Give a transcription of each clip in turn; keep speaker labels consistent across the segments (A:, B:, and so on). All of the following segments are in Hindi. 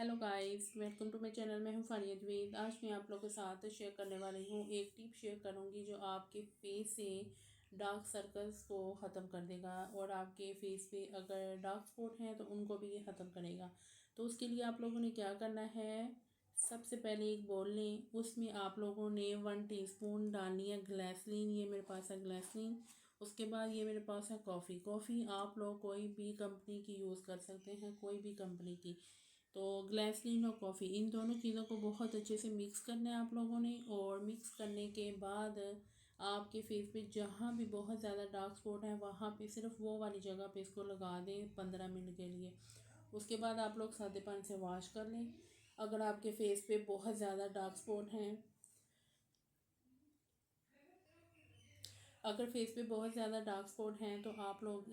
A: Hello guys, welcome to my channel. मैं हूं फानिया जवेद। आज मैं आप लोगों के साथ शेयर करने वाली हूं, एक टिप शेयर करूंगी जो आपके फेस से डार्क सर्कल्स को ख़त्म कर देगा और आपके फेस पे अगर डार्क स्पॉट हैं तो उनको भी ये ख़त्म करेगा। तो उसके लिए आप लोगों ने क्या करना है, सबसे पहले एक बोल लें, उसमें आप लोगों ने 1 टीस्पून डालनी है ग्लिसरीन। ये मेरे पास है ग्लिसरीन। उसके बाद ये मेरे पास है कॉफ़ी आप लोग कोई भी कंपनी की यूज़ कर सकते हैं, कोई भी कंपनी की। तो ग्लिसरीन और कॉफ़ी, इन दोनों चीज़ों को बहुत अच्छे से मिक्स करना है आप लोगों ने। और मिक्स करने के बाद आपके फेस पे जहाँ भी बहुत ज़्यादा डार्क स्पॉट है वहाँ पे सिर्फ वो वाली जगह पे इसको लगा दें 15 मिनट के लिए। उसके बाद आप लोग सादे पानी से वॉश कर लें। अगर आपके फेस पे बहुत ज़्यादा डार्क स्पॉट हैं, अगर फेस पे बहुत ज़्यादा डार्क स्पॉट हैं तो आप लोग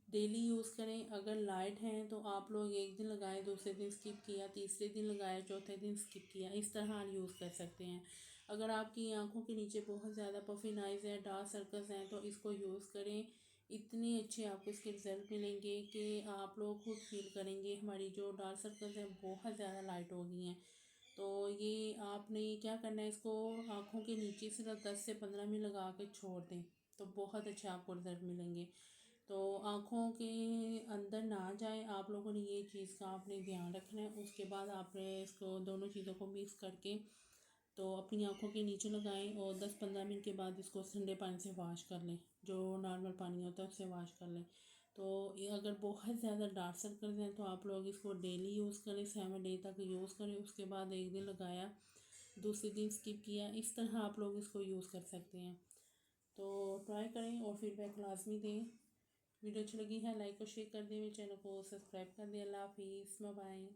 A: डेली यूज़ करें। अगर लाइट हैं तो आप लोग एक दिन लगाएं, दूसरे दिन स्किप किया, तीसरे दिन लगाया, चौथे दिन स्किप किया, इस तरह यूज़ कर सकते हैं। अगर आपकी आंखों के नीचे बहुत ज़्यादा पफिन आइज़ है, डार्क सर्कल्स हैं, तो इसको यूज़ करें। इतने अच्छे आपको इसके रिज़ल्ट मिलेंगे कि आप लोग खुद फील करेंगे हमारी जो डार्क सर्कल्स हैं बहुत ज़्यादा लाइट हो गई हैं। तो ये आपने क्या करना है, इसको आँखों के नीचे सिर्फ 10 से 15 मिनट लगा के छोड़ दें तो बहुत अच्छे आपको रिज़ल्ट मिलेंगे। तो आँखों के अंदर ना जाए, आप लोगों ने ये चीज़ का आपने ध्यान रखना है। उसके बाद आपने इसको दोनों चीज़ों को मिक्स करके तो अपनी आँखों के नीचे लगाएं और 10-15 मिनट के बाद इसको ठंडे पानी से वॉश कर लें, जो नॉर्मल पानी होता है उससे वॉश कर लें। तो ये अगर बहुत ज़्यादा डार्क सर्कल्स हैं तो आप लोग इसको डेली यूज़ करें, 7 डे तक यूज़ करें। उसके बाद एक दिन लगाया, दूसरे दिन स्किप किया, इस तरह आप लोग इसको यूज़ कर सकते हैं। तो ट्राई करें और फीडबैक लाजमी दें। वीडियो अच्छी लगी है लाइक और शेयर कर दें, मेरे चैनल को सब्सक्राइब कर दें। अल्लाह हाफिज़, बाय बाय।